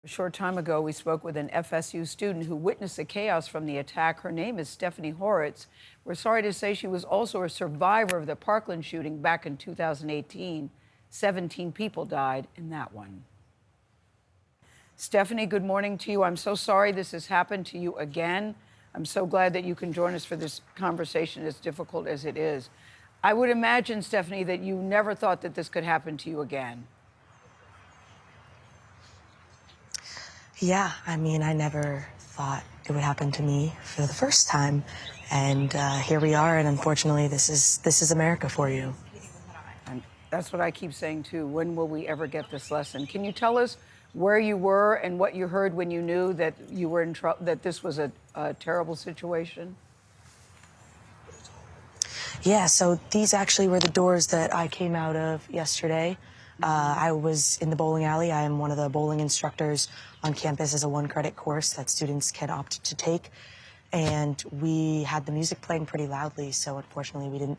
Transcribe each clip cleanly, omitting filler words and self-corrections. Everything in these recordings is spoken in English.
A short time ago, we spoke with an FSU student who witnessed the chaos from the attack. Her name is Stephanie Horowitz. We're sorry to say she was also a survivor of the Parkland shooting back in 2018. 17 people died in that one. Stephanie, good morning to you. I'm so sorry this has happened to you again. I'm so glad that you can join us for this conversation, as difficult as it is. I would imagine, Stephanie, that you never thought that this could happen to you again. Yeah, I mean, I never thought it would happen to me for the first time. And here we are, and unfortunately, this is America for you. And that's what I keep saying, too. When will we ever get this lesson? Can you tell us where you were and what you heard when you knew that you were in trouble, that this was a terrible situation? Yeah, so these actually were the doors that I came out of yesterday. I was in the bowling alley. I am one of the bowling instructors on campus as a one-credit course that students can opt to take. And we had the music playing pretty loudly, so unfortunately we didn't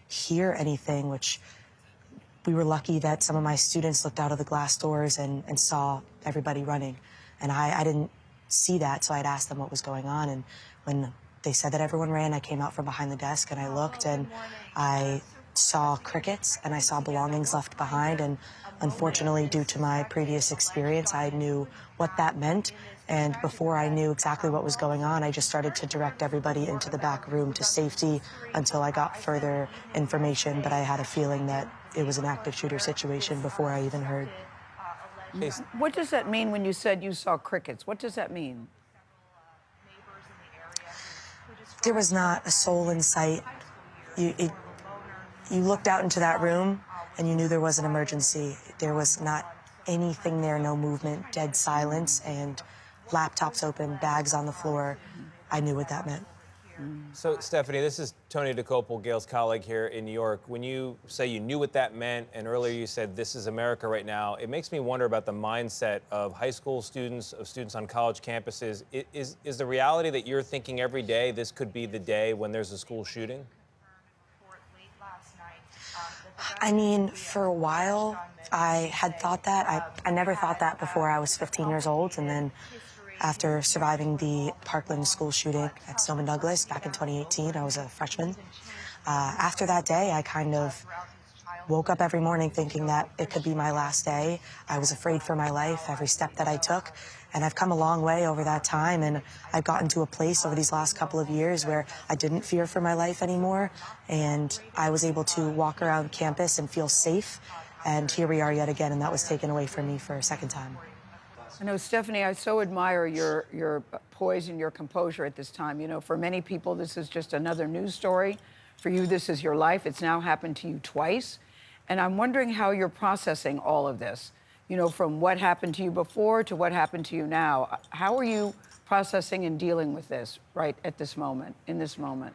hear anything, which we were lucky that some of my students looked out of the glass doors and saw everybody running. And I didn't see that, so I'd asked them what was going on. And when they said that everyone ran, I came out from behind the desk and I looked and I saw crickets and I saw belongings left behind. And unfortunately, due to my previous experience, I knew what that meant. And before I knew exactly what was going on, I just started to direct everybody into the back room to safety until I got further information. But I had a feeling that it was an active shooter situation before I even heard. What does that mean when you said you saw crickets? What does that mean? There was not a soul in sight. You looked out into that room and you knew there was an emergency. There was not anything there, no movement, dead silence, and laptops open, bags on the floor. I knew what that meant. So, Stephanie, this is Tony Dokoupil, Gayle's colleague here in New York. When you say you knew what that meant, and earlier you said this is America right now, it makes me wonder about the mindset of high school students, of students on college campuses. Is the reality that you're thinking every day this could be the day when there's a school shooting? I mean, for a while, I had thought that. I never thought that before I was 15 years old. And then after surviving the Parkland school shooting at Stoneman Douglas back in 2018, I was a freshman. After that day, I kind of woke up every morning thinking that it could be my last day. I was afraid for my life, every step that I took. And I've come a long way over that time, and I've gotten to a place over these last couple of years where I didn't fear for my life anymore, and I was able to walk around campus and feel safe. And here we are yet again, and that was taken away from me for a second time. I know, Stephanie, I so admire your poise and your composure at this time. You know, for many people, this is just another news story. For you, this is your life. It's now happened to you twice. And I'm wondering how you're processing all of this, you know, from what happened to you before to what happened to you now. How are you processing and dealing with this right at this moment, in this moment?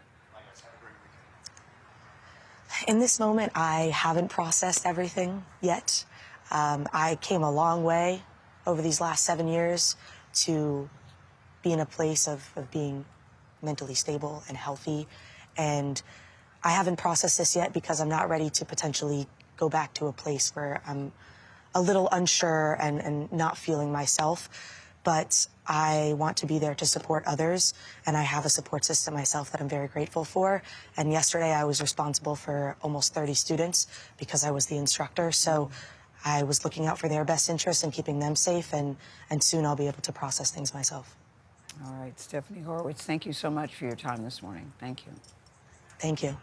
In this moment, I haven't processed everything yet. I came a long way over these last 7 years to be in a place of being mentally stable and healthy. And I haven't processed this yet because I'm not ready to potentially go back to a place where I'm a little unsure and not feeling myself. But I want to be there to support others, and I have a support system myself that I'm very grateful for. And yesterday I was responsible for almost 30 students because I was the instructor. So I was looking out for their best interests and keeping them safe, and soon I'll be able to process things myself. All right, Stephanie Horowitz, thank you so much for your time this morning. Thank you. Thank you.